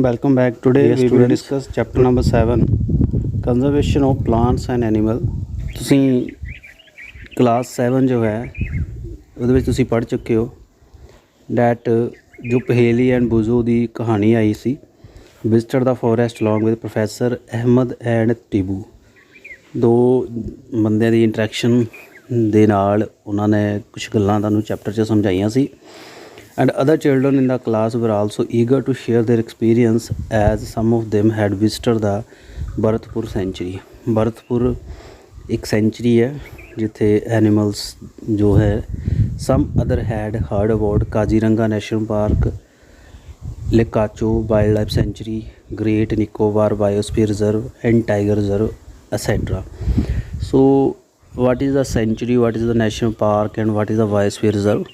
Welcome back. Today we will discuss chapter number 7, conservation of plants and animal. ਤੁਸੀਂ class 7 जो है ਉਹਦੇ ਵਿੱਚ ਤੁਸੀਂ ਪੜ੍ਹ ਚੁੱਕੇ ਹੋ ਡੈਟ ਜੋ ਪਹੇਲੀ ਐਂਡ ਬੁਜ਼ੋ ਦੀ ਕਹਾਣੀ ਆਈ ਸੀ visited the forest along with professor Ahmed and Tibu. ਦੋ ਬੰਦਿਆਂ ਦੀ ਇੰਟਰੈਕਸ਼ਨ ਦੇ ਨਾਲ ਉਹਨਾਂ ਨੇ ਕੁਛ ਗੱਲਾਂ ਤੁਹਾਨੂੰ ਚੈਪਟਰ 'ਚ ਸਮਝਾਈਆਂ ਸੀ। And other children in the class were also eager to share their experience as some of them had visited the Bharatpur sanctuary. Bharatpur एक सेंचुरी है जिथे एनिमल्स जो है some other had heard about Kaziranga national park, Likacho wildlife sanctuary, great Nicobar biosphere reserve and tiger reserve etc. So what is the sanctuary, what is the national park and what is the biosphere reserve?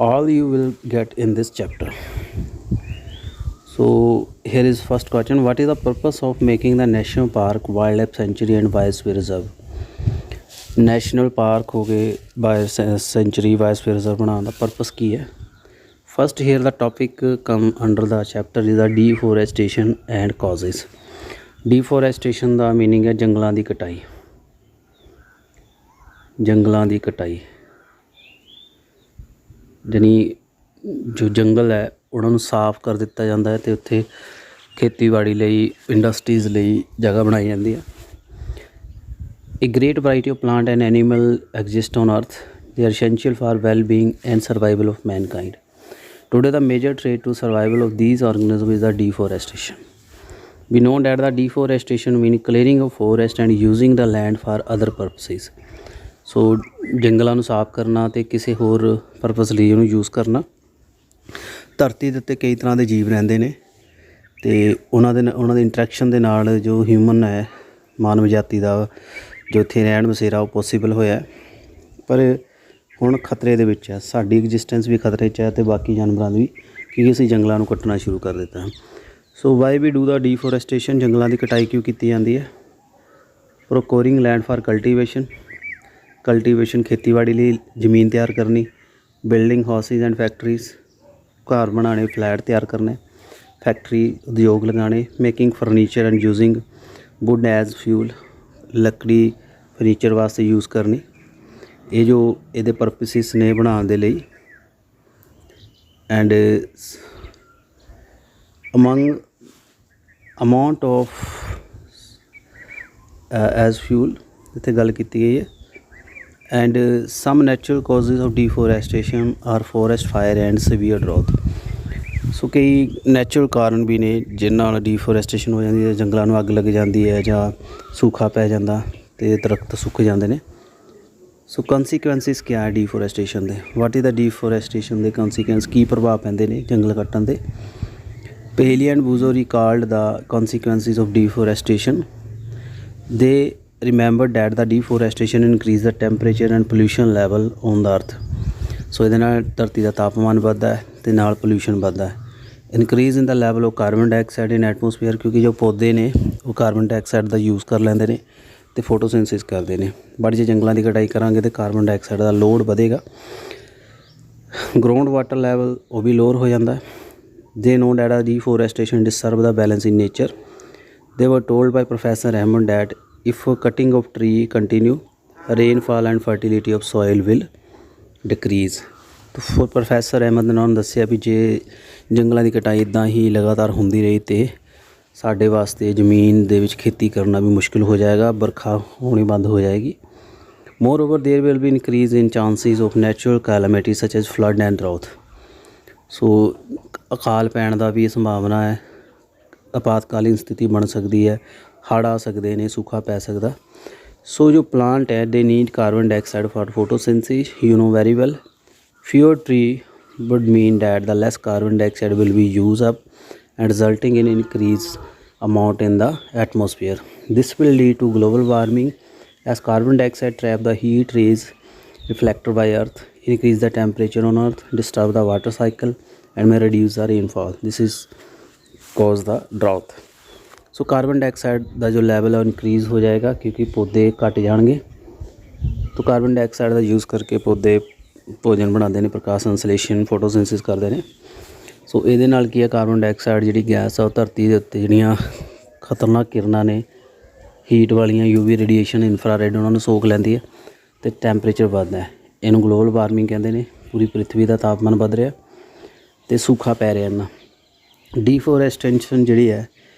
All you will get in this chapter. So here is first question, what is the purpose of making the national park, wildlife sanctuary and biosphere reserve? National park हो गए, sanctuary, biosphere reserve बनाने का purpose की है? First here the topic come under the chapter is the deforestation and causes. Deforestation the meaning है जंगलों की कटाई, जंगलों की कटाई ਜਾਨੀ ਜੋ ਜੰਗਲ ਹੈ ਉਹਨਾਂ ਨੂੰ ਸਾਫ਼ ਕਰ ਦਿੱਤਾ ਜਾਂਦਾ ਹੈ ਅਤੇ ਉੱਥੇ ਖੇਤੀਬਾੜੀ ਲਈ ਇੰਡਸਟਰੀਜ਼ ਲਈ ਜਗ੍ਹਾ ਬਣਾਈ ਜਾਂਦੀ ਹੈ। A great variety of plant and animal exist on earth. They are essential for well-being and survival of mankind. Today the major threat to survival of these organisms is the deforestation. We know that the deforestation means clearing of forest and using the land for other purposes. ਸੋ ਜੰਗਲਾਂ ਨੂੰ ਸਾਫ਼ ਕਰਨਾ ਅਤੇ ਕਿਸੇ ਹੋਰ purpose ਲਈ ਉਹਨੂੰ use ਕਰਨਾ। ਧਰਤੀ ਦੇ ਉੱਤੇ ਕਈ ਤਰ੍ਹਾਂ ਦੇ ਜੀਵ ਰਹਿੰਦੇ ਨੇ ਅਤੇ ਉਹਨਾਂ ਦੇ ਇੰਟਰੈਕਸ਼ਨ ਦੇ ਨਾਲ ਜੋ ਹਿਊਮਨ ਹੈ ਮਾਨਵ ਜਾਤੀ ਦਾ ਜੋ ਇੱਥੇ ਰਹਿਣ ਬਸੇਰਾ ਉਹ ਪੋਸੀਬਲ ਹੋਇਆ, ਪਰ ਹੁਣ ਖਤਰੇ ਦੇ ਵਿੱਚ ਹੈ। ਸਾਡੀ ਐਗਜ਼ਿਸਟੈਂਸ ਵੀ ਖਤਰੇ 'ਚ ਹੈ ਅਤੇ ਬਾਕੀ ਜਾਨਵਰਾਂ ਦੀ ਵੀ, ਕਿਉਂਕਿ ਅਸੀਂ ਜੰਗਲਾਂ ਨੂੰ ਕੱਟਣਾ ਸ਼ੁਰੂ ਕਰ ਦਿੱਤਾ। ਸੋ ਵਾਈ ਵੀ ਡੂ ਦਾ ਡੀਫੋਰੈਸਟੇਸ਼ਨ, ਜੰਗਲਾਂ ਦੀ ਕਟਾਈ ਕਿਉਂ ਕੀਤੀ ਜਾਂਦੀ ਹੈ? ਪ੍ਰੋਕੋਰਿੰਗ ਲੈਂਡ ਫਾਰ ਕਲਟੀਵੇਸ਼ਨ, ਕਲਟੀਵੇਸ਼ਨ ਖੇਤੀਬਾੜੀ ਲਈ ਜ਼ਮੀਨ ਤਿਆਰ ਕਰਨੀ, ਬਿਲਡਿੰਗ ਹਾਊਸਿਸ ਐਂਡ ਫੈਕਟਰੀਜ਼, ਘਰ ਬਣਾਉਣੇ, ਫਲੈਟ ਤਿਆਰ ਕਰਨੇ, ਫੈਕਟਰੀ ਉਦਯੋਗ ਲਗਾਉਣੇ, making furniture and using wood as fuel, ਲੱਕੜੀ ਫਰਨੀਚਰ ਵਾਸਤੇ ਯੂਜ਼ ਕਰਨੀ। ਇਹ ਜੋ ਇਹਦੇ ਪਰਪਸਿਸ ਨੇ ਬਣਾਉਣ ਦੇ ਲਈ। And amount of as fuel ਇੱਥੇ ਗੱਲ ਕੀਤੀ ਗਈ ਹੈ। And some natural causes of deforestation are forest fire and severe drought. ਸੋ ਕਈ ਨੈਚੁਰਲ ਕਾਰਨ ਵੀ ਨੇ ਜਿਨ੍ਹਾਂ ਨਾਲ ਡੀਫੋਰੈਸਟੇਸ਼ਨ ਹੋ ਜਾਂਦੀ ਹੈ, ਜੰਗਲਾਂ ਨੂੰ ਅੱਗ ਲੱਗ ਜਾਂਦੀ ਹੈ ਜਾਂ ਸੂਖਾ ਪੈ ਜਾਂਦਾ ਅਤੇ ਦਰਖਤ ਸੁੱਕ ਜਾਂਦੇ ਨੇ। ਸੋ ਕੰਸੀਕੁਐਂਸਿਸ ਕਿਆ ਹੈ ਡੀਫੋਰੈਸਟੇਸ਼ਨ ਦੇ? ਵਾਟ ਇਜ਼ ਦਾ ਡੀਫੋਰੈਸਟੇਸ਼ਨ ਦੇ ਕੰਸੀਕੁਐਂਸ, ਕੀ ਪ੍ਰਭਾਵ ਪੈਂਦੇ ਨੇ ਜੰਗਲ ਕੱਟਣ ਦੇ? ਪਹੇਲੀ ਐਂਡ ਬੂਜ਼ੋ ਰਿਕਾਰਡ ਦਾ ਕੰਸੀਕੁਐਂਸਿਸ ਆਫ ਡੀਫੋਰੈਸਟੇਸ਼ਨ। ਦੇ remember that the deforestation increase the temperature and pollution level on the earth. ਸੋ ਇਹਦੇ ਨਾਲ ਧਰਤੀ ਦਾ ਤਾਪਮਾਨ ਵੱਧਦਾ ਹੈ ਅਤੇ ਨਾਲ ਪੋਲਿਊਸ਼ਨ ਵੱਧਦਾ ਹੈ। Increase in the level of carbon dioxide in atmosphere, ਕਿਉਂਕਿ ਜੋ ਪੌਦੇ ਨੇ ਉਹ ਕਾਰਬਨ ਡਾਈਆਕਸਾਈਡ ਦਾ ਯੂਜ਼ ਕਰ ਲੈਂਦੇ ਨੇ ਅਤੇ ਫੋਟੋਸਿੰਥਸਿਸ ਕਰਦੇ ਨੇ, ਬਟ ਜੇ ਜੰਗਲਾਂ ਦੀ ਕਟਾਈ ਕਰਾਂਗੇ ਤਾਂ ਕਾਰਬਨ ਡਾਈਆਕਸਾਈਡ ਦਾ ਲੋਡ ਵਧੇਗਾ। ਗਰਾਊਂਡ ਵਾਟਰ ਲੈਵਲ ਉਹ ਵੀ ਲੋਅਰ ਹੋ ਜਾਂਦਾ ਹੈ। ਦੇ know that a deforestation disturb the balance in nature. They were told by professor Ahmed that if cutting of tree continue, rainfall and fertility of soil will decrease. तो professor Ahmad ਨੇ ਉਹਨਾਂ ਨੂੰ ਦੱਸਿਆ ਵੀ ਜੇ ਜੰਗਲਾਂ ਦੀ ਕਟਾਈ ਇੱਦਾਂ ਹੀ ਲਗਾਤਾਰ ਹੁੰਦੀ ਰਹੀ ਤਾਂ ਸਾਡੇ ਵਾਸਤੇ ਜ਼ਮੀਨ ਦੇ ਵਿੱਚ ਖੇਤੀ ਕਰਨਾ ਵੀ ਮੁਸ਼ਕਿਲ ਹੋ ਜਾਏਗਾ, ਵਰਖਾ ਹੋਣੀ ਬੰਦ ਹੋ ਜਾਏਗੀ। Moreover there will be increase in chances of natural calamity such as flood and drought. So ਅਕਾਲ ਪੈਣ ਦਾ ਵੀ ਸੰਭਾਵਨਾ ਹੈ, ਆਪਾਤਕਾਲੀਨ ਸਥਿਤੀ ਬਣ ਸਕਦੀ ਹੈ, ਹੜ੍ਹ ਆ ਸਕਦੇ ਨੇ, ਸੂਖਾ ਪੈ ਸਕਦਾ। ਸੋ ਜੋ ਪਲਾਂਟ ਹੈ they need carbon dioxide for photosynthesis, you know very well. fewer tree would mean that the less carbon dioxide will be used up and resulting in increased amount in the atmosphere. This will lead to global warming as carbon dioxide trap the heat rays reflected by earth, increase the temperature on earth, disturb the water cycle and may reduce the rainfall. This is cause the drought. So carbon dioxide का जो level है increase हो जाएगा क्योंकि पौधे घट जाएंगे। तो कार्बन डाइऑक्साइड का यूज़ करके पौधे भोजन बनाते हैं, प्रकाश संश्लेषण फोटोसिंथेसिस करते हैं। ਸੋ ਇਹਦੇ ਨਾਲ ਕੀ ਹੈ, ਕਾਰਬਨ ਡਾਈਆਕਸਾਈਡ ਜਿਹੜੀ ਗੈਸ ਆ ਉਹ ਧਰਤੀ ਦੇ ਉੱਤੇ ਜਿਹੜੀਆਂ ਖਤਰਨਾਕ ਕਿਰਨਾਂ ਨੇ ਹੀਟ ਵਾਲੀਆਂ UV ਰੇਡੀਏਸ਼ਨ ਇਨਫਰਾਰੈੱਡ ਉਹਨਾਂ ਨੂੰ ਸੋਖ ਲੈਂਦੀ ਹੈ ਅਤੇ ਟੈਂਪਰੇਚਰ ਵੱਧਦਾ ਹੈ। ਇਹਨੂੰ ਗਲੋਬਲ ਵਾਰਮਿੰਗ ਕਹਿੰਦੇ ਨੇ। ਪੂਰੀ ਪ੍ਰਿਥਵੀ ਦਾ ਤਾਪਮਾਨ ਵੱਧ ਰਿਹਾ ਅਤੇ ਸੂਖਾ ਪੈ ਰਿਹਾ ਇਹਨਾਂ। ਡੀਫੋਰੈਸਟੇਸ਼ਨ ਜਿਹੜੀ ਹੈ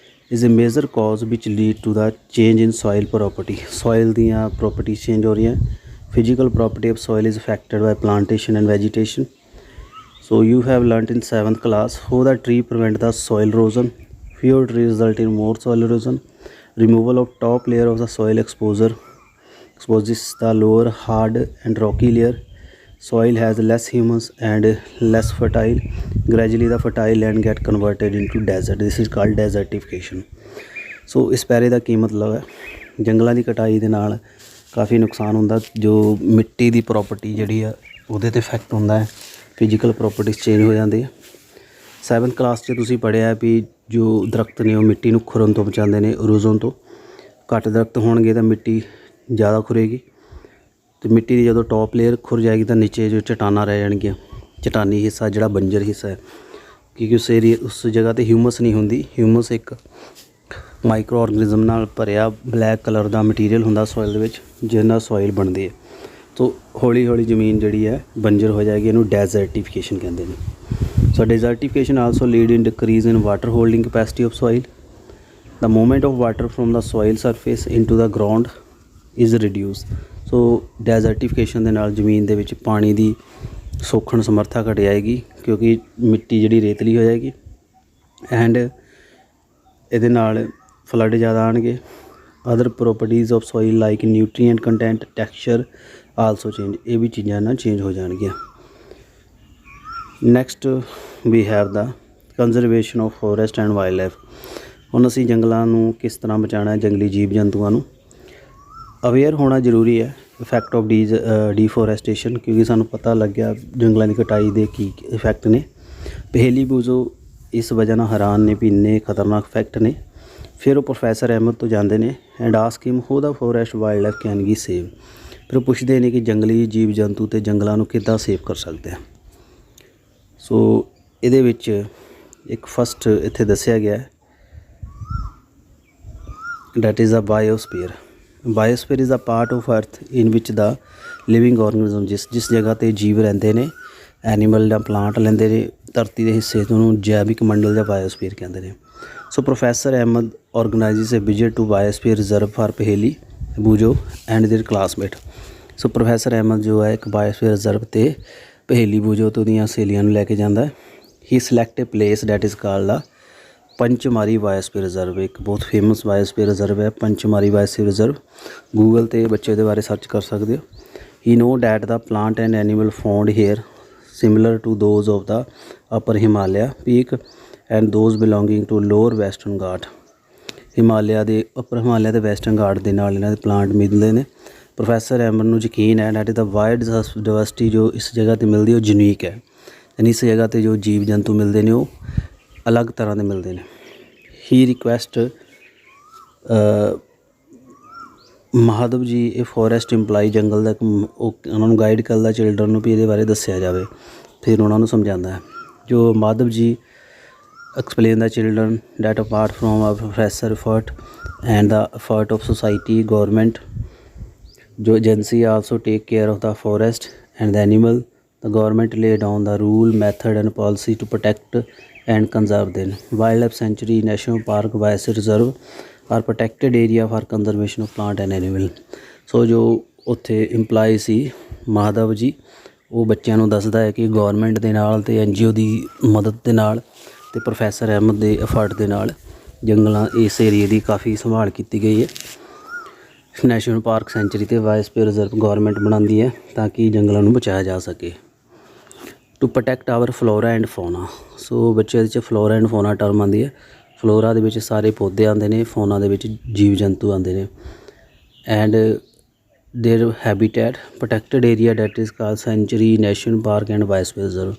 is a major cause which lead to the change in soil property. Soil ਦੀਆਂ ਪ੍ਰੋਪਰਟੀਜ਼ ਚੇਂਜ ਹੋ ਰਹੀਆਂ। Physical property of soil is affected by plantation and vegetation. So you have learnt in 7th class how the tree prevent the soil erosion. Fewer trees result in more soil erosion. Removal of top layer of the soil exposes the lower hard and rocky layer. Soil has less humus and less fertile. Gradually the fertile land get converted into desert. This is called desertification. So ਇਸ ਪੈਰੇ ਦਾ ਕੀ ਮਤਲਬ ਹੈ, ਜੰਗਲਾਂ ਦੀ ਕਟਾਈ ਦੇ ਨਾਲ ਕਾਫੀ ਨੁਕਸਾਨ ਹੁੰਦਾ। ਜੋ ਮਿੱਟੀ ਦੀ ਪ੍ਰੋਪਰਟੀ ਜਿਹੜੀ ਆ ਉਹਦੇ 'ਤੇ ਇਫੈਕਟ ਹੁੰਦਾ ਹੈ। ਫਿਜ਼ੀਕਲ ਪ੍ਰੋਪਰਟੀਜ਼ ਚੇਂਜ ਹੋ ਜਾਂਦੀ ਹੈ। 7th ਕਲਾਸ 'ਚ ਤੁਸੀਂ ਪੜ੍ਹਿਆ ਵੀ ਜੋ ਦਰਖਤ ਨੇ ਉਹ ਮਿੱਟੀ ਨੂੰ ਖੁਰਨ ਤੋਂ ਬਚਾਉਂਦੇ ਨੇ, ਇਰੋਜ਼ਨ ਤੋਂ। ਘੱਟ ਦਰਖਤ ਹੋਣਗੇ ਤਾਂ ਮਿੱਟੀ ਜ਼ਿਆਦਾ ਖੁਰੇਗੀ ਅਤੇ ਮਿੱਟੀ ਦੀ ਜਦੋਂ ਟੌਪ ਲੇਅਰ ਖੁਰ ਜਾਏਗੀ ਤਾਂ ਨੀਚੇ ਜੋ ਚਟਾਨਾਂ ਰਹਿ ਜਾਣਗੀਆਂ। ਚਟਾਨੀ ਹਿੱਸਾ ਜਿਹੜਾ ਬੰਜਰ ਹਿੱਸਾ ਹੈ, ਕਿਉਂਕਿ ਉਸ ਜਗ੍ਹਾ 'ਤੇ ਹਿਊਮਸ ਨਹੀਂ ਹੁੰਦੀ। ਹਿਊਮਸ ਇੱਕ ਮਾਈਕਰੋ ਆਰਗਨਿਜ਼ਮ ਨਾਲ ਭਰਿਆ ਬਲੈਕ ਕਲਰ ਦਾ ਮਟੀਰੀਅਲ ਹੁੰਦਾ ਸੋਇਲ ਦੇ ਵਿੱਚ, ਜਿਹਦੇ ਨਾਲ ਸੋਇਲ ਬਣਦੀ ਹੈ। ਸੋ ਹੌਲੀ ਹੌਲੀ ਜ਼ਮੀਨ ਜਿਹੜੀ ਹੈ ਬੰਜਰ ਹੋ ਜਾਏਗੀ। ਇਹਨੂੰ ਡੈਜ਼ਰਟੀਫਿਕੇਸ਼ਨ ਕਹਿੰਦੇ ਨੇ। So desertification also lead in decrease in water holding capacity of soil. The movement of water from the soil surface into the ground is reduce. So desertification ਦੇ ਨਾਲ ਜ਼ਮੀਨ ਦੇ ਵਿੱਚ ਪਾਣੀ ਦੀ ਸੋਖਣ ਸਮਰੱਥਾ ਘਟ ਜਾਏਗੀ, ਕਿਉਂਕਿ ਮਿੱਟੀ ਜਿਹੜੀ ਰੇਤਲੀ ਹੋ ਜਾਏਗੀ। ਐਂਡ ਇਹਦੇ ਨਾਲ ਫਲੱਡ ਜ਼ਿਆਦਾ ਆਉਣਗੇ। Other properties of soil like nutrient content, texture also change. ਇਹ ਵੀ ਚੀਜ਼ਾਂ ਨਾਲ ਚੇਂਜ ਹੋ ਜਾਣਗੀਆਂ। Next we have the conservation of forest and wildlife. ਹੁਣ ਅਸੀਂ ਜੰਗਲਾਂ ਨੂੰ ਕਿਸ ਤਰ੍ਹਾਂ ਬਚਾਉਣਾ ਹੈ, ਜੰਗਲੀ ਜੀਵ ਜੰਤੂਆਂ ਨੂੰ। ਅਵੇਅਰ ਹੋਣਾ ਜ਼ਰੂਰੀ ਹੈ ਇਫੈਕਟ ਆਫ ਡੀਫੋਰੈਸਟੇਸ਼ਨ, ਕਿਉਂਕਿ ਸਾਨੂੰ ਪਤਾ ਲੱਗਿਆ ਜੰਗਲਾਂ ਦੀ ਕਟਾਈ ਦੇ ਕੀ ਇਫੈਕਟ ਨੇ। ਪਹੇਲੀ ਬੂਜ਼ੋ ਇਸ ਵਜ੍ਹਾ ਨਾਲ ਹੈਰਾਨ ਨੇ ਵੀ ਇੰਨੇ ਖਤਰਨਾਕ ਇਫੈਕਟ ਨੇ। ਫਿਰ ਉਹ ਪ੍ਰੋਫੈਸਰ ਅਹਿਮਦ ਤੋਂ ਜਾਂਦੇ ਨੇ and ask him how the forest wildlife can be save. ਫਿਰ ਉਹ ਪੁੱਛਦੇ ਨੇ ਕਿ ਜੰਗਲੀ ਜੀਵ ਜੰਤੂ ਅਤੇ ਜੰਗਲਾਂ ਨੂੰ ਕਿੱਦਾਂ ਸੇਵ ਕਰ ਸਕਦੇ ਆ। ਸੋ ਇਹਦੇ ਵਿੱਚ ਇੱਕ ਫਸਟ ਇੱਥੇ ਦੱਸਿਆ ਗਿਆ that is a biosphere. Biosphere is a part of earth in which the living ਔਰਗਨਿਜ਼ਮ। ਜਿਸ ਜਗ੍ਹਾ 'ਤੇ ਜੀਵ ਰਹਿੰਦੇ ਨੇ, ਐਨੀਮਲ ਜਾਂ ਪਲਾਂਟ ਲੈਂਦੇ ਨੇ ਧਰਤੀ ਦੇ ਹਿੱਸੇ ਤੋਂ, ਉਹਨੂੰ ਜੈਵਿਕ ਮੰਡਲ ਜਾਂ ਬਾਇਓਸਫੀਅਰ ਕਹਿੰਦੇ ਨੇ। So professor Ahmed organises a visit to biosphere reserve for Paheli Boojho and their classmate. So professor Ahmed ਜੋ ਹੈ ਇੱਕ ਬਾਇਓਸਫੀਅਰ ਰਿਜ਼ਰਵ 'ਤੇ ਪਹੇਲੀ ਬੂਜੋ ਤੋਂ ਦੀਆਂ ਸਹੇਲੀਆਂ ਨੂੰ ਲੈ ਕੇ ਜਾਂਦਾ ਹੈ। He select a place that is called the Pachmarhi biosphere reserve. ਇੱਕ ਬਹੁਤ ਫੇਮਸ ਬਾਇਓਸਫੀਅਰ ਰਿਜ਼ਰਵ ਹੈ ਪੰਚਮਾਰੀ ਬਾਇਓਸਫੀਅਰ ਰਿਜ਼ਰਵ। ਗੂਗਲ 'ਤੇ ਬੱਚੇ ਉਹਦੇ ਬਾਰੇ ਸਰਚ ਕਰ ਸਕਦੇ ਹੋ। He know that the plant and animal found here similar to those of the upper Himalaya peak and those belonging to lower western Ghat. Himalaya ਦੇ ਅਪਰ ਹਿਮਾਲਿਆ ਅਤੇ ਵੈਸਟਰਨ ਘਾਟ ਦੇ ਨਾਲ ਇਹਨਾਂ ਦੇ ਪਲਾਂਟ ਮਿਲਦੇ ਨੇ। ਪ੍ਰੋਫੈਸਰ ਅਹਿਮਦ ਨੂੰ ਯਕੀਨ ਹੈ that is the wide diversity ਜੋ ਇਸ ਜਗ੍ਹਾ 'ਤੇ ਮਿਲਦੀ ਉਹ ਯੂਨੀਕ ਹੈ। ਯਾਨੀ ਇਸ ਜਗ੍ਹਾ 'ਤੇ ਜੋ ਜੀਵ ਜੰਤੂ ਮਿਲਦੇ ਨੇ ਉਹ ਅਲੱਗ ਤਰ੍ਹਾਂ ਦੇ ਮਿਲਦੇ ਨੇ। ਹੀ ਰਿਕੁਐਸਟ ਮਾਧਵ ਜੀ ਇਹ ਫੋਰੈਸਟ ਇੰਪਲਾਈ ਜੰਗਲ ਦਾ ਉਹਨਾਂ ਨੂੰ ਗਾਈਡ ਕਰਦਾ ਚਿਲਡਰਨ ਨੂੰ ਵੀ ਇਹਦੇ ਬਾਰੇ ਦੱਸਿਆ ਜਾਵੇ। ਫਿਰ ਉਹਨਾਂ ਨੂੰ ਸਮਝਾਉਂਦਾ ਹੈ। ਜੋ ਮਾਧਵ ਜੀ explain the children that apart from a professor effort and the effort of society, government jo agency also take care of the forest and the animal. The government lay down the rule, method and policy to protect and conserve them. Wildlife sanctuary, national park, biosphere reserve are protected area for conservation of plant and animal. So ਜੋ ਉੱਥੇ employee ਸੀ ਮਾਧਵ ਜੀ, ਉਹ ਬੱਚਿਆਂ ਨੂੰ ਦੱਸਦਾ ਹੈ ਕਿ government ਦੇ ਨਾਲ ਅਤੇ NGO ਦੀ ਮਦਦ ਦੇ ਨਾਲ ਅਤੇ ਪ੍ਰੋਫੈਸਰ ਅਹਿਮਦ ਦੇ ਐਫਰਟ ਦੇ ਨਾਲ ਜੰਗਲਾਂ ਇਸ ਏਰੀਏ ਦੀ ਕਾਫੀ ਸੰਭਾਲ ਕੀਤੀ ਗਈ ਹੈ। ਨੈਸ਼ਨਲ ਪਾਰਕ ਸੈਂਚੁਰੀ ਅਤੇ ਬਾਇਓਸਫੀਅਰ ਰਿਜ਼ਰਵ ਗੌਰਮੈਂਟ ਬਣਾਉਂਦੀ ਹੈ ਤਾਂ ਕਿ ਜੰਗਲਾਂ ਨੂੰ ਬਚਾਇਆ ਜਾ ਸਕੇ। To protect our flora and fauna. So ਬੱਚਿਆਂ ਦੇ 'ਚ ਫਲੋਰਾ ਐਂਡ ਫੋਨਾ ਟਰਮ ਆਉਂਦੀ ਹੈ। ਫਲੋਰਾ ਦੇ ਵਿੱਚ ਸਾਰੇ ਪੌਦੇ ਆਉਂਦੇ ਨੇ, ਫੋਨਾ ਦੇ ਵਿੱਚ ਜੀਵ ਜੰਤੂ ਆਉਂਦੇ ਨੇ। And their habitat protected area that is call sanctuary, national park and biosphere reserve.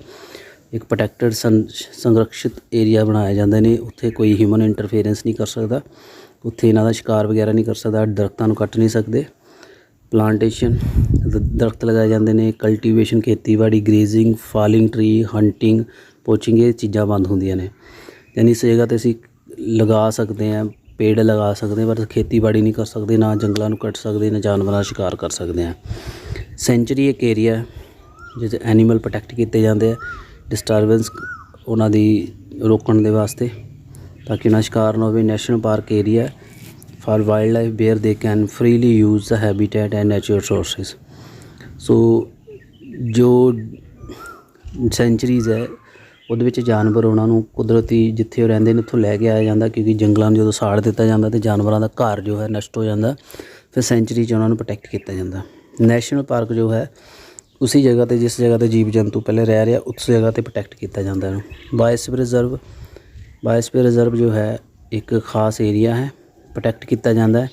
ਇੱਕ ਪ੍ਰੋਟੈਕਟਡ ਸੰਰਕਸ਼ਿਤ ਏਰੀਆ ਬਣਾਏ ਜਾਂਦੇ ਨੇ। ਉੱਥੇ ਕੋਈ ਹਿਊਮਨ ਇੰਟਰਫੇਰੈਂਸ ਨਹੀਂ ਕਰ ਸਕਦਾ, ਉੱਥੇ ਇਹਨਾਂ ਦਾ ਸ਼ਿਕਾਰ ਵਗੈਰਾ ਨਹੀਂ ਕਰ ਸਕਦਾ, ਦਰਖਤਾਂ ਨੂੰ ਕੱਟ ਨਹੀਂ ਸਕਦੇ। ਪਲਾਂਟੇਸ਼ਨ ਦਰਖਤ ਲਗਾਏ ਜਾਂਦੇ ਨੇ। ਕਲਟੀਵੇਸ਼ਨ ਖੇਤੀਬਾੜੀ, ਗ੍ਰੇਜ਼ਿੰਗ, ਫਾਲਿੰਗ ਟਰੀ, ਹੰਟਿੰਗ, ਪੋਚਿੰਗ ਇਹ ਚੀਜ਼ਾਂ ਬੰਦ ਹੁੰਦੀਆਂ ਨੇ। ਯਾਨੀ ਇਸ ਜਗ੍ਹਾ 'ਤੇ ਅਸੀਂ ਲਗਾ ਸਕਦੇ ਹਾਂ, ਪੇੜ ਲਗਾ ਸਕਦੇ ਹਾਂ, ਪਰ ਖੇਤੀਬਾੜੀ ਨਹੀਂ ਕਰ ਸਕਦੇ, ਨਾ ਜੰਗਲਾਂ ਨੂੰ ਕੱਟ ਸਕਦੇ, ਨਾ ਜਾਨਵਰਾਂ ਦਾ ਸ਼ਿਕਾਰ ਕਰ ਸਕਦੇ ਹਾਂ। ਸੈਂਚੁਰੀ ਇੱਕ ਏਰੀਆ ਜਿੱਥੇ ਐਨੀਮਲ ਪ੍ਰੋਟੈਕਟ ਕੀਤੇ ਜਾਂਦੇ ਆ, ਡਿਸਟਰਬੈਂਸ ਉਹਨਾਂ ਦੀ ਰੋਕਣ ਦੇ ਵਾਸਤੇ, ਤਾਂ ਕਿ ਉਹਨਾਂ ਸ਼ਿਕਾਰ ਨਾ ਹੋਵੇ। National park area for wildlife where they can freely use the habitat and natural resources. So ਜੋ ਸੈਂਚਰੀਜ਼ ਹੈ ਉਹਦੇ ਵਿੱਚ ਜਾਨਵਰ ਉਹਨਾਂ ਨੂੰ ਕੁਦਰਤੀ ਜਿੱਥੇ ਉਹ ਰਹਿੰਦੇ ਨੇ ਉੱਥੋਂ ਲੈ ਕੇ ਆਇਆ ਜਾਂਦਾ, ਕਿਉਂਕਿ ਜੰਗਲਾਂ ਨੂੰ ਜਦੋਂ ਸਾੜ ਦਿੱਤਾ ਜਾਂਦਾ ਅਤੇ ਜਾਨਵਰਾਂ ਦਾ ਘਰ ਜੋ ਹੈ ਨਸ਼ਟ ਹੋ ਜਾਂਦਾ, ਫਿਰ ਸੈਂਚਰੀ 'ਚ ਉਹਨਾਂ ਨੂੰ ਪ੍ਰੋਟੈਕਟ ਕੀਤਾ ਜਾਂਦਾ। ਨੈਸ਼ਨਲ ਪਾਰਕ ਜੋ ਹੈ ਉਸੀ ਜਗ੍ਹਾ 'ਤੇ ਜਿਸ ਜਗ੍ਹਾ 'ਤੇ ਜੀਵ ਜੰਤੂ ਪਹਿਲੇ ਰਹਿ ਰਿਹਾ ਉਸ ਜਗ੍ਹਾ 'ਤੇ ਪ੍ਰੋਟੈਕਟ ਕੀਤਾ ਜਾਂਦਾ ਹੈ। ਬਾਇਓਸਫੀਅਰ ਰਿਜ਼ਰਵ ਜੋ ਹੈ ਇੱਕ ਖਾਸ ਏਰੀਆ ਹੈ, ਪ੍ਰੋਟੈਕਟ ਕੀਤਾ ਜਾਂਦਾ ਹੈ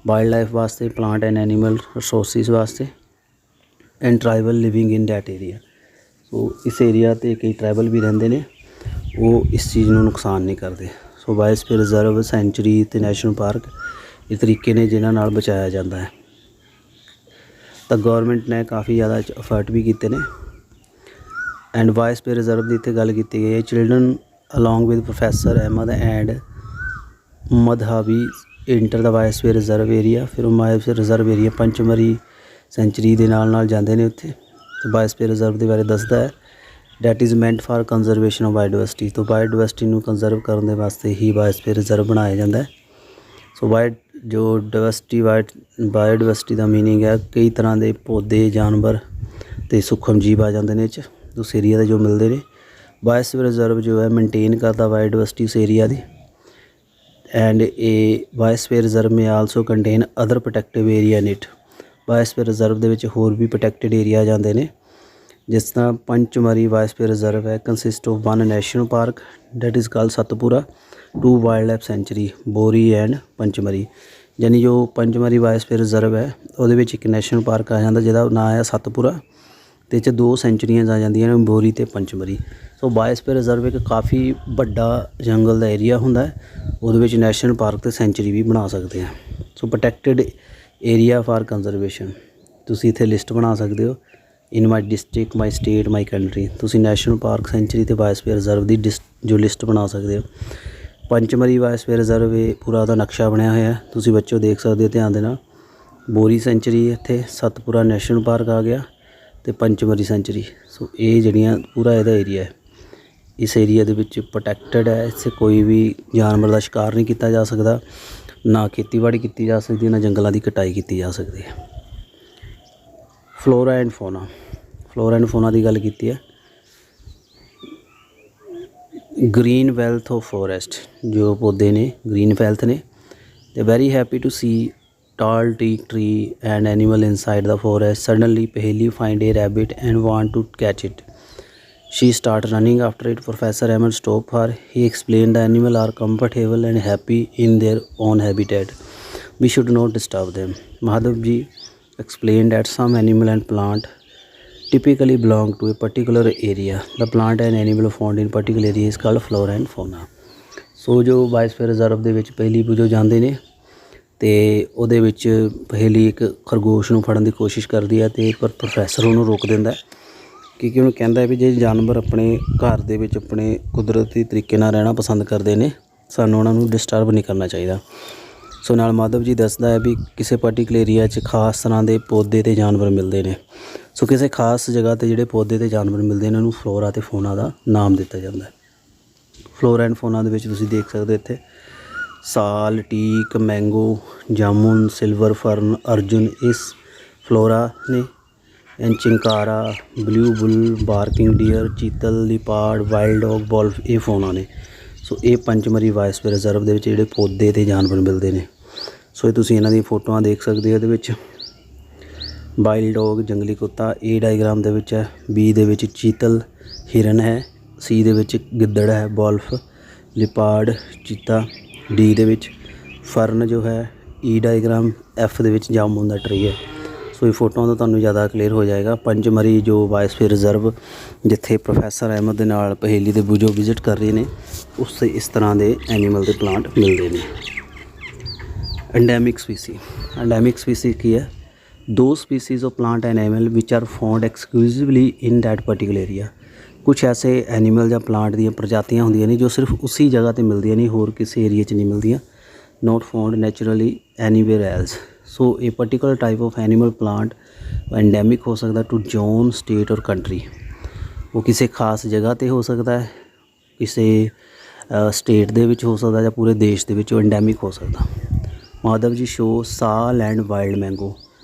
ਵਾਈਲਡ ਲਾਈਫ ਵਾਸਤੇ, ਪਲਾਂਟ ਐਂਡ ਐਨੀਮਲ ਰਿਸੋਰਸਿਸ ਵਾਸਤੇ, and tribal living in that area. So ਇਸ ਏਰੀਆ 'ਤੇ ਕਈ ਟਰਾਈਬਲ ਵੀ ਰਹਿੰਦੇ ਨੇ, ਉਹ ਇਸ ਚੀਜ਼ ਨੂੰ ਨੁਕਸਾਨ ਨਹੀਂ ਕਰਦੇ। ਸੋ ਬਾਇਓਸਫੀਅਰ ਰਿਜ਼ਰਵ, ਸੈਂਚੁਰੀ ਅਤੇ ਨੈਸ਼ਨਲ ਪਾਰਕ ਇਹ ਤਰੀਕੇ ਨੇ ਜਿਨ੍ਹਾਂ ਨਾਲ ਬਚਾਇਆ ਜਾਂਦਾ ਹੈ। ਤਾਂ ਗੌਰਮੈਂਟ ਨੇ ਕਾਫੀ ਜ਼ਿਆਦਾ ਐਫਰਟ ਵੀ ਕੀਤੇ ਨੇ। ਐਂਡ ਬਾਇਓਸਫੀਅਰ ਰਿਜ਼ਰਵ ਦੀ ਇੱਥੇ ਗੱਲ ਕੀਤੀ ਗਈ ਹੈ। Children along with professor Ahmed and ਮਦਹਾਬੀ enter the biosphere reserve area. ਫਿਰ ਉਹ biosphere reserve area Pachmarhi sanctuary ਦੇ ਨਾਲ ਜਾਂਦੇ ਨੇ ਉੱਥੇ। ਅਤੇ ਬਾਇਓਸਫੀਅਰ ਰਿਜ਼ਰਵ ਦੇ ਬਾਰੇ ਦੱਸਦਾ ਹੈ that is meant for conservation of biodiversity. ਤੋਂ ਬਾਇਓਡਾਇਵਰਸਿਟੀ ਨੂੰ ਕੰਜ਼ਰਵ ਕਰਨ ਦੇ ਵਾਸਤੇ ਹੀ ਬਾਇਓਸਫੀਅਰ ਰਿਜ਼ਰਵ ਬਣਾਇਆ ਜਾਂਦਾ ਹੈ। ਸੋ ਬਾਇਓਡਾਇਵਰਸਿਟੀ ਦਾ ਮੀਨਿੰਗ ਹੈ ਕਈ ਤਰ੍ਹਾਂ ਦੇ ਪੌਦੇ, ਜਾਨਵਰ ਅਤੇ ਸੂਖਮ ਜੀਵ ਆ ਜਾਂਦੇ ਨੇ ਇਹ 'ਚ ਉਸ ਏਰੀਆ ਦੇ ਜੋ ਮਿਲਦੇ ਨੇ। ਬਾਇਓਸਫੀਅਰ ਰਿਜ਼ਰਵ ਜੋ ਹੈ ਮੇਨਟੇਨ ਕਰਦਾ ਬਾਇਓਡਾਇਵਰਸਿਟੀ ਉਸ ਏਰੀਆ ਦੀ। ਐਂਡ ਇਹ biosphere reserve may also contain other protective area in it. Biosphere reserve ਦੇ ਵਿੱਚ ਹੋਰ ਵੀ ਪ੍ਰੋਟੈਕਟਿਡ ਏਰੀਆ ਆ ਜਾਂਦੇ ਨੇ, ਜਿਸ ਤਰ੍ਹਾਂ ਪੰਚਮਰੀ ਬਾਇਓਸਫੀਅਰ ਰਿਜ਼ਰਵ ਹੈ consist of 1 national park that is called Satpura, 2 wildlife sanctuary Bori and Pachmarhi. ਯਾਨੀ ਜੋ ਪੰਚਮਰੀ ਬਾਇਓਸਫੀਅਰ ਰਿਜ਼ਰਵ ਹੈ ਉਹਦੇ ਵਿੱਚ ਇੱਕ ਨੈਸ਼ਨਲ ਪਾਰਕ ਆ ਜਾਂਦਾ ਜਿਹਦਾ ਨਾਂ ਹੈ ਸਤਪੁਰਾ, ਅਤੇ ਇਹ 'ਚ 2 ਸੈਂਚੁਰੀਆਂ ਆ ਜਾਂਦੀਆਂ ਨੇ, ਬੋਰੀ ਅਤੇ ਪੰਚਮਰੀ। ਸੋ ਬਾਇਓਸਫੀਅਰ ਰਿਜ਼ਰਵ ਇੱਕ ਕਾਫੀ ਵੱਡਾ ਜੰਗਲ ਦਾ ਏਰੀਆ ਹੁੰਦਾ ਹੈ, ਉਹਦੇ ਵਿੱਚ ਨੈਸ਼ਨਲ ਪਾਰਕ ਅਤੇ ਸੈਂਚੁਰੀ ਵੀ ਬਣਾ ਸਕਦੇ ਹਾਂ। So protected area for conservation ਤੁਸੀਂ ਇੱਥੇ ਲਿਸਟ ਬਣਾ ਸਕਦੇ ਹੋ। In my district, my state, my country. ਤੁਸੀਂ ਨੈਸ਼ਨਲ ਪਾਰਕ, ਸੈਂਚੁਰੀ ਅਤੇ ਬਾਇਓਸਫੀਅਰ ਰਿਜ਼ਰਵ ਦੀ ਜੋ ਲਿਸਟ ਬਣਾ ਸਕਦੇ ਹੋ। ਪੰਚਮਰੀ ਬਾਇਓਸਫੀਅਰ ਰਿਜ਼ਰਵ ਇਹ ਪੂਰਾ ਉਹਦਾ ਨਕਸ਼ਾ ਬਣਿਆ ਹੋਇਆ, ਤੁਸੀਂ ਬੱਚੋ ਦੇਖ ਸਕਦੇ ਹੋ ਧਿਆਨ ਦੇ ਨਾਲ। ਬੋਰੀ ਸੈਂਚੁਰੀ ਇੱਥੇ, ਸਤਪੁਰਾ ਨੈਸ਼ਨਲ ਪਾਰਕ ਆ ਗਿਆ ਅਤੇ ਪੰਚਮਰੀ ਸੈਂਚੁਰੀ। ਸੋ ਇਹ ਜਿਹੜੀਆਂ ਪੂਰਾ ਇਹਦਾ ਏਰੀਆ ਹੈ, ਇਸ ਏਰੀਆ ਦੇ ਵਿੱਚ ਪ੍ਰੋਟੈਕਟਡ ਹੈ। ਇੱਥੇ ਕੋਈ ਵੀ ਜਾਨਵਰ ਦਾ ਸ਼ਿਕਾਰ ਨਹੀਂ ਕੀਤਾ ਜਾ ਸਕਦਾ, ਨਾ ਖੇਤੀਬਾੜੀ ਕੀਤੀ ਜਾ ਸਕਦੀ, ਨਾ ਜੰਗਲਾਂ ਦੀ ਕਟਾਈ ਕੀਤੀ ਜਾ ਸਕਦੀ ਹੈ। ਫਲੋਰਾ ਐਂਡ ਫੌਨਾ ਦੀ ਗੱਲ ਕੀਤੀ ਹੈ। ਗ੍ਰੀਨ ਵੈਲਥ ਆਫ ਫੋਰੈਸਟ ਜੋ ਪੌਦੇ ਨੇ ਗ੍ਰੀਨ ਵੈਲਥ ਨੇ। ਤੇ very happy to see tall teak tree and animal inside the forest. Suddenly Paheli find a rabbit and want to catch it. She start running after it. Professor Ahmed stop her. He explained the animal are comfortable and happy in their own habitat. We should not disturb them. Madhav ji explained that some animal and plant typically belong to a particular area. The plant and animal found in particular area is called flora and fauna. So ਜੋ biosphere reserve ਦੇ ਵਿੱਚ ਪਹਿਲੀ ਬੁਝੋ ਜਾਂਦੇ ਨੇ ਅਤੇ ਉਹਦੇ ਵਿੱਚ ਪਹੇਲੀ ਇੱਕ ਖਰਗੋਸ਼ ਨੂੰ ਫੜਨ ਦੀ ਕੋਸ਼ਿਸ਼ ਕਰਦੀ ਹੈ, ਅਤੇ ਪਰ ਪ੍ਰੋਫੈਸਰ ਉਹਨੂੰ ਰੋਕ ਦਿੰਦਾ ਕਿਉਂਕਿ ਉਹਨੂੰ ਕਹਿੰਦਾ ਵੀ ਜੇ ਜਾਨਵਰ ਆਪਣੇ ਘਰ ਦੇ ਵਿੱਚ ਆਪਣੇ ਕੁਦਰਤੀ ਤਰੀਕੇ ਨਾਲ ਰਹਿਣਾ ਪਸੰਦ ਕਰਦੇ ਨੇ, ਸਾਨੂੰ ਉਹਨਾਂ ਨੂੰ ਡਿਸਟਰਬ ਨਹੀਂ ਕਰਨਾ ਚਾਹੀਦਾ। ਸੋ ਨਾਲ ਮਾਧਵ ਜੀ ਦੱਸਦਾ ਹੈ ਵੀ ਕਿਸੇ ਪਾਰਟੀਕੂਲਰ ਏਰੀਆ 'ਚ ਖਾਸ ਤਰ੍ਹਾਂ ਦੇ ਪੌਦੇ ਅਤੇ ਜਾਨਵਰ ਮਿਲਦੇ ਨੇ। ਸੋ ਕਿਸੇ ਖਾਸ ਜਗ੍ਹਾ 'ਤੇ ਜਿਹੜੇ ਪੌਦੇ ਅਤੇ ਜਾਨਵਰ ਮਿਲਦੇ ਨੇ ਉਹਨੂੰ ਫਲੋਰਾ ਅਤੇ ਫੌਨਾ ਦਾ ਨਾਮ ਦਿੱਤਾ ਜਾਂਦਾ ਹੈ। ਫਲੋਰਾ ਐਂਡ ਫੌਨਾ ਦੇ ਵਿੱਚ ਤੁਸੀਂ ਦੇਖ ਸਕਦੇ ਇੱਥੇ sal, teak, mango, jamun, silver fern, arjun ਇਸ ਫਲੋਰਾ ਨੇ। And chinkara, blue bull, barking deer, chital, leopard, wild dog, wolf ਇਹ ਫੌਨਾ ਨੇ। ਸੋ ਇਹ ਪੰਚਮਰੀ ਬਾਇਓਸਫੀਅਰ ਰਿਜ਼ਰਵ ਦੇ ਵਿੱਚ ਜਿਹੜੇ ਪੌਦੇ ਅਤੇ ਜਾਨਵਰ ਮਿਲਦੇ ਨੇ। ਸੋ ਇਹ ਤੁਸੀਂ ਇਹਨਾਂ ਦੀਆਂ ਫੋਟੋਆਂ ਦੇਖ ਸਕਦੇ ਹੋ। ਇਹਦੇ ਵਿੱਚ ਵਾਈਲਡ ਡੌਗ ਜੰਗਲੀ ਕੁੱਤਾ A ਡਾਇਗਰਾਮ ਦੇ ਵਿੱਚ ਹੈ, B ਦੇ ਵਿੱਚ ਚੀਤਲ ਹਿਰਨ ਹੈ, C ਦੇ ਵਿੱਚ ਗਿੱਦੜ ਹੈ, ਵੋਲਫ, ਲਿਪਾਰਡ ਚੀਤਾ, D ਦੇ ਵਿੱਚ ਫਰਨ ਜੋ ਹੈ E ਡਾਇਗਰਾਮ, F ਦੇ ਵਿੱਚ ਜਾਮੁਨ ਦਾ ਟਰੀ ਹੈ। ਸੋ ਇਹ ਫੋਟੋਆਂ ਤੋਂ ਤੁਹਾਨੂੰ ਜ਼ਿਆਦਾ ਕਲੀਅਰ ਹੋ ਜਾਏਗਾ। ਪੰਚਮਰੀ ਜੋ ਬਾਇਓਸਫੀਅਰ ਰਿਜ਼ਰਵ ਜਿੱਥੇ ਪ੍ਰੋਫੈਸਰ ਅਹਿਮਦ ਦੇ ਨਾਲ ਪਹੇਲੀ ਦੇ ਬੁਝੋ ਵਿਜ਼ਿਟ ਕਰ ਰਹੇ ਨੇ, ਉਸ ਇਸ ਤਰ੍ਹਾਂ ਦੇ ਐਨੀਮਲ ਦੇ ਪਲਾਂਟ ਮਿਲਦੇ ਨੇ। ਐਂਡੈਮਿਕ ਸਪੀਸੀ ਕੀ ਹੈ? ਦੋ species of plant and animal which are found exclusively in that particular area. कुछ ऐसे एनीमल ਜਾਂ ਪਲਾਂਟ ਦੀਆਂ ਪ੍ਰਜਾਤੀਆਂ ਹੁੰਦੀਆਂ ਨੇ ਜੋ ਸਿਰਫ ਉਸੇ ਜਗ੍ਹਾ 'ਤੇ ਮਿਲਦੀਆਂ ਨੇ, ਹੋਰ ਕਿਸੇ ਏਰੀਏ 'ਚ ਨਹੀਂ ਮਿਲਦੀਆਂ, not found naturally anywhere else। ਸੋ ਇਹ particular type of animal plant endemic ਹੋ ਸਕਦਾ to zone, state or country। ਉਹ ਕਿਸੇ ਖਾਸ ਜਗ੍ਹਾ 'ਤੇ ਹੋ ਸਕਦਾ ਹੈ, ਕਿਸੇ ਸਟੇਟ ਦੇ ਵਿੱਚ ਹੋ ਸਕਦਾ ਜਾਂ ਪੂਰੇ ਦੇਸ਼ ਦੇ ਵਿੱਚ ਉਹ endemic ਹੋ ਸਕਦਾ। Madhav ji show sal and wild mango,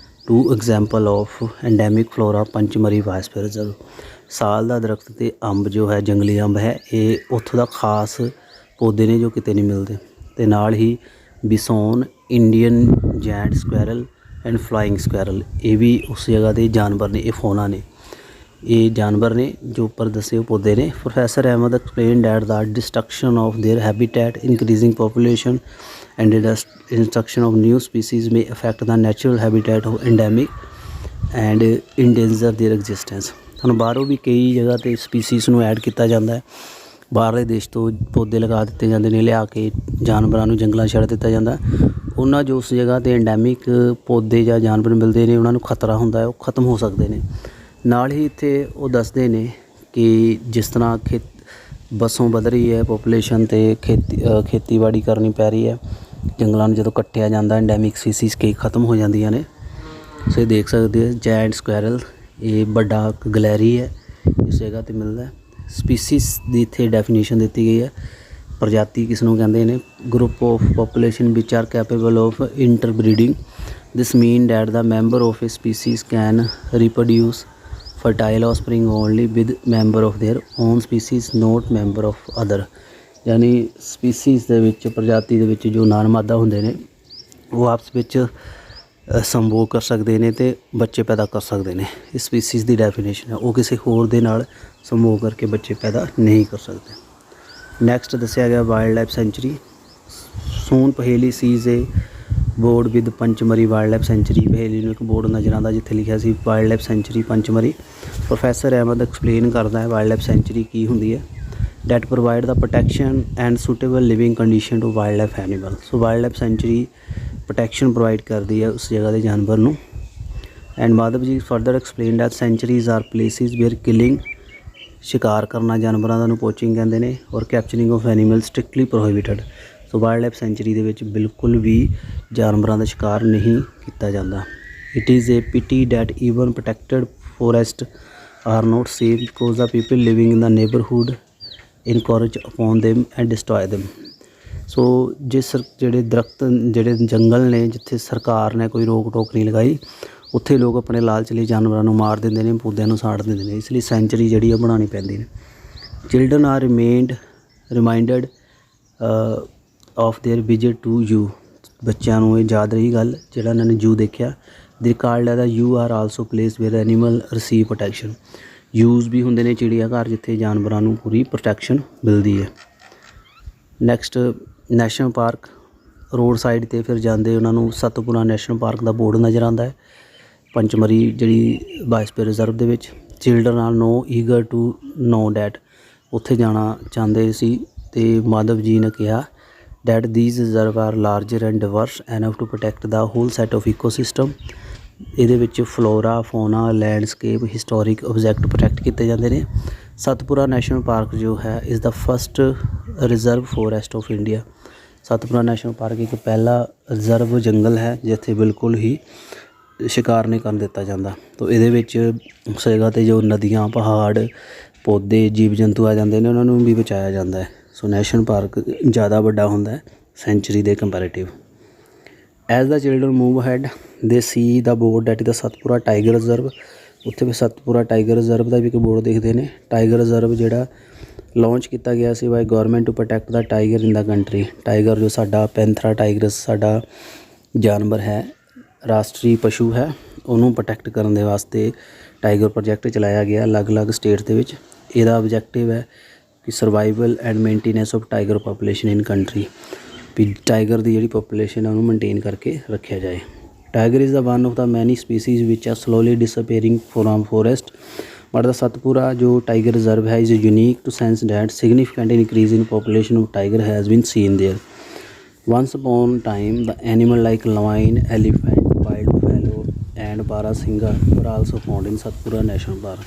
2 example of endemic flora Pachmarhi biosphere reserve. Sal ਦਾ ਦਰਖਤ ਅਤੇ ਅੰਬ ਜੋ ਹੈ, ਜੰਗਲੀ ਅੰਬ ਹੈ, ਇਹ ਉੱਥੋਂ ਦਾ ਖਾਸ ਪੌਦੇ ਨੇ ਜੋ ਕਿਤੇ ਨਹੀਂ ਮਿਲਦੇ। ਅਤੇ ਨਾਲ ਹੀ ਬਿਸੌਨ, ਇੰਡੀਅਨ ਜੈਂਟ ਸਕੁਐਰਲ ਐਂਡ ਫਲਾਇੰਗ ਸਕੁਐਰਲ, ਇਹ ਵੀ ਉਸ ਜਗ੍ਹਾ ਦੇ ਜਾਨਵਰ ਨੇ, ਇਹ ਫੌਨਾ ਨੇ, ਇਹ ਜਾਨਵਰ ਨੇ ਜੋ ਉੱਪਰ ਦੱਸੇ ਉਹ ਪੌਦੇ ਨੇ। Professor Ahmed explain that the destruction of their habitat, increasing population and introduction of new species may affect the natural habitat of endemic and endanger their existence। ਸਾਨੂੰ ਬਾਹਰੋਂ ਵੀ ਕਈ ਜਗ੍ਹਾ 'ਤੇ ਸਪੀਸੀਜ਼ ਨੂੰ ਐਡ ਕੀਤਾ ਜਾਂਦਾ ਹੈ, ਬਾਹਰਲੇ ਦੇਸ਼ ਤੋਂ ਪੌਦੇ ਲਗਾ ਦਿੱਤੇ ਜਾਂਦੇ ਨੇ, ਲਿਆ ਕੇ ਜਾਨਵਰਾਂ ਨੂੰ ਜੰਗਲਾਂ ਛੱਡ ਦਿੱਤਾ ਜਾਂਦਾ। ਉਹਨਾਂ ਜੋ ਉਸ ਜਗ੍ਹਾ 'ਤੇ ਐਂਡੈਮਿਕ ਪੌਦੇ ਜਾਂ ਜਾਨਵਰ ਮਿਲਦੇ ਨੇ, ਉਹਨਾਂ ਨੂੰ ਖਤਰਾ ਹੁੰਦਾ ਹੈ, ਉਹ ਖਤਮ ਹੋ ਸਕਦੇ ਨੇ। ਨਾਲ ਹੀ ਇੱਥੇ ਉਹ ਦੱਸਦੇ ਨੇ ਕਿ ਜਿਸ ਤਰ੍ਹਾਂ ਵਸੋਂ ਵੱਧ ਰਹੀ ਹੈ ਪੋਪੂਲੇਸ਼ਨ, ਅਤੇ ਖੇਤੀਬਾੜੀ ਕਰਨੀ ਪੈ ਰਹੀ ਹੈ, ਜੰਗਲਾਂ ਨੂੰ ਜਦੋਂ ਕੱਟਿਆ ਜਾਂਦਾ ਐਂਡੈਮਿਕ ਸਪੀਸੀਜ਼ ਕਈ ਖਤਮ ਹੋ ਜਾਂਦੀਆਂ ਨੇ। ਸੋ ਇਹ ਦੇਖ ਸਕਦੇ ਹੋ ਜੈਂਟ ਸਕੁਐਰਲ, ਇਹ ਵੱਡਾ ਗਲੈਰੀ ਹੈ, ਇਸ ਜਗ੍ਹਾ 'ਤੇ ਮਿਲਦਾ। ਸਪੀਸੀਜ਼ ਦੀ ਇੱਥੇ ਡੈਫੀਨੇਸ਼ਨ ਦਿੱਤੀ ਗਈ ਹੈ। ਪ੍ਰਜਾਤੀ ਕਿਸ ਨੂੰ ਕਹਿੰਦੇ ਨੇ? Group of population which are capable of interbreeding. This mean that the member of a species can reproduce fertile offspring only with member of their own species, not member of other. ਯਾਨੀ species ਦੇ ਵਿੱਚ, ਪ੍ਰਜਾਤੀ ਦੇ ਵਿੱਚ ਜੋ ਨਾਨ ਮਾਦਾ ਹੁੰਦੇ ਨੇ, ਉਹ ਆਪਸ ਵਿੱਚ ਸੰਭੋਗ ਕਰ ਸਕਦੇ ਨੇ ਅਤੇ ਬੱਚੇ ਪੈਦਾ ਕਰ ਸਕਦੇ ਨੇ। ਇਹ ਸਪੀਸੀਜ਼ ਦੀ ਡੈਫੀਨੇਸ਼ਨ ਹੈ। ਉਹ ਕਿਸੇ ਹੋਰ ਦੇ ਨਾਲ ਸੰਭੋਗ ਕਰਕੇ ਬੱਚੇ ਪੈਦਾ ਨਹੀਂ ਕਰ ਸਕਦੇ। ਨੈਕਸਟ ਦੱਸਿਆ ਗਿਆ wildlife sanctuary. Soon Paheli sees a board with Pachmarhi wildlife sanctuary. Paheli ਨੂੰ ਇੱਕ ਬੋਰਡ ਨਜ਼ਰ ਆਉਂਦਾ ਜਿੱਥੇ ਲਿਖਿਆ ਸੀ wildlife sanctuary Pachmarhi. Professor Ahmed explain ਕਰਦਾ ਹੈ ਵਾਈਲਡ ਲਾਈਫ ਸੈਂਚੁਰੀ ਕੀ ਹੁੰਦੀ ਹੈ। That provide the protection and suitable living condition to wildlife animal. So wildlife sanctuary protection provide ਕਰਦੀ ਹੈ ਉਸ ਜਗ੍ਹਾ ਦੇ ਜਾਨਵਰ ਨੂੰ। And Madhav ji further explain that sanctuaries are places where killing, ਸ਼ਿਕਾਰ ਕਰਨਾ ਜਾਨਵਰਾਂ ਦਾ ਨੂੰ ਪੋਚਿੰਗ ਕਹਿੰਦੇ ਨੇ, or capturing of animal strictly prohibited. So wildlife sanctuary ਦੇ ਵਿੱਚ ਬਿਲਕੁਲ ਵੀ ਜਾਨਵਰਾਂ ਦਾ ਸ਼ਿਕਾਰ ਨਹੀਂ ਕੀਤਾ ਜਾਂਦਾ। It is a pity that even protected forest are not safe because the people living in the neighbourhood encroach upon them and destroy them. So ਜਿਹੜੇ ਦਰਖਤ, ਜਿਹੜੇ ਜੰਗਲ ਨੇ, ਜਿੱਥੇ ਸਰਕਾਰ ਨੇ ਕੋਈ ਰੋਕ ਟੋਕ ਨਹੀਂ ਲਗਾਈ, ਉੱਥੇ ਲੋਕ ਆਪਣੇ ਲਾਲਚ ਲਈ ਜਾਨਵਰਾਂ ਨੂੰ ਮਾਰ ਦਿੰਦੇ ਨੇ, ਪੌਦਿਆਂ ਨੂੰ ਸਾੜ ਦਿੰਦੇ ਨੇ। ਇਸ ਲਈ ਸੈਂਚੁਰੀ ਜਿਹੜੀ ਆ ਬਣਾਉਣੀ ਪੈਂਦੀ ਨੇ। Children are reminded of their visit to zoo. ਬੱਚਿਆਂ ਨੂੰ ਇਹ ਯਾਦ ਰਹੀ ਗੱਲ ਜਿਹੜਾ ਇਹਨਾਂ ਨੇ ਜ਼ੂ ਦੇਖਿਆ। They called the zoo are also place where animal receive protection. Zoos ਵੀ ਹੁੰਦੇ ਨੇ ਚਿੜੀਆ ਘਰ, ਜਿੱਥੇ ਜਾਨਵਰਾਂ ਨੂੰ ਪੂਰੀ ਪ੍ਰੋਟੈਕਸ਼ਨ ਮਿਲਦੀ ਹੈ। Next national park. Road side 'ਤੇ ਫਿਰ ਜਾਂਦੇ ਉਹਨਾਂ ਨੂੰ ਸਤਪੁਰਾ ਨੈਸ਼ਨਲ ਪਾਰਕ ਦਾ ਬੋਰਡ ਨਜ਼ਰ ਆਉਂਦਾ ਹੈ ਪੰਚਮਰੀ ਜਿਹੜੀ ਬਾਇਓਸਫੀਅਰ ਰਿਜ਼ਰਵ ਦੇ ਵਿੱਚ। Children are now eager to know that, ਉੱਥੇ ਜਾਣਾ ਚਾਹੁੰਦੇ ਸੀ ਅਤੇ ਮਾਧਵ ਜੀ ਨੇ ਕਿਹਾ that these reserve are larger and diverse enough to protect the whole set of ecosystem. ਇਹਦੇ ਵਿੱਚ ਫਲੋਰਾ, ਫੋਨਾ, ਲੈਂਡਸਕੇਪ, ਹਿਸਟੋਰਿਕ ਆਬਜੈਕਟ ਪ੍ਰੋਟੈਕਟ ਕੀਤੇ ਜਾਂਦੇ ਨੇ। ਸਤਪੁਰਾ ਨੈਸ਼ਨਲ ਪਾਰਕ ਜੋ ਹੈ is the first reserve forest of India. Satpura national park ਇੱਕ ਪਹਿਲਾ ਰਿਜ਼ਰਵ ਜੰਗਲ ਹੈ ਜਿੱਥੇ ਬਿਲਕੁਲ ਹੀ ਸ਼ਿਕਾਰ ਨਹੀਂ ਕਰਨ ਦਿੱਤਾ ਜਾਂਦਾ। ਤਾਂ ਇਹਦੇ ਵਿੱਚ ਉਸ ਜਗ੍ਹਾ 'ਤੇ ਜੋ ਨਦੀਆਂ, ਪਹਾੜ, ਪੌਦੇ, ਜੀਵ ਜੰਤੂ ਆ ਜਾਂਦੇ ਨੇ, ਉਹਨਾਂ ਨੂੰ ਵੀ ਬਚਾਇਆ ਜਾਂਦਾ ਹੈ। ਸੋ ਨੈਸ਼ਨਲ ਪਾਰਕ ਜ਼ਿਆਦਾ ਵੱਡਾ ਹੁੰਦਾ ਹੈ ਸੈਂਚੁਰੀ ਦੇ comparative. As the children move ahead they see the board that the Satpura tiger reserve. ਉੱਥੇ ਵੀ ਸਤਪੁਰਾ ਟਾਈਗਰ ਰਿਜ਼ਰਵ ਦਾ ਵੀ ਇੱਕ ਬੋਰਡ ਦੇਖਦੇ ਨੇ। ਟਾਈਗਰ ਰਿਜ਼ਰਵ ਜਿਹੜਾ ਲਾਂਚ ਕੀਤਾ ਗਿਆ ਸੀ by government to protect the tiger in the country. Tiger ਜੋ ਸਾਡਾ ਪੈਂਥਰਾ ਟਾਈਗਰਸ ਸਾਡਾ ਜਾਨਵਰ ਹੈ, ਰਾਸ਼ਟਰੀ ਪਸ਼ੂ ਹੈ, ਉਹਨੂੰ ਪ੍ਰੋਟੈਕਟ ਕਰਨ ਦੇ ਵਾਸਤੇ ਟਾਈਗਰ ਪ੍ਰੋਜੈਕਟ ਚਲਾਇਆ ਗਿਆ ਅਲੱਗ-ਅਲੱਗ ਸਟੇਟ ਦੇ ਵਿੱਚ। ਇਹਦਾ ਆਬਜੈਕਟਿਵ ਹੈ ਕਿ survival and maintenance of tiger population in country, ਵੀ ਟਾਈਗਰ ਦੀ ਜਿਹੜੀ ਪਾਪੂਲੇਸ਼ਨ ਹੈ ਉਹਨੂੰ ਮੇਨਟੇਨ ਕਰਕੇ ਰੱਖਿਆ ਜਾਏ। Tiger is the one of the many species which are slowly disappearing from forest, but the Satpura ਜੋ ਟਾਈਗਰ ਰਿਜ਼ਰਵ ਹੈ is unique to sense that significant increase in population of tiger has been seen there. Once upon a time, the animal like lion, elephant, wild buffalo and barasingha were also found in Satpura National Park.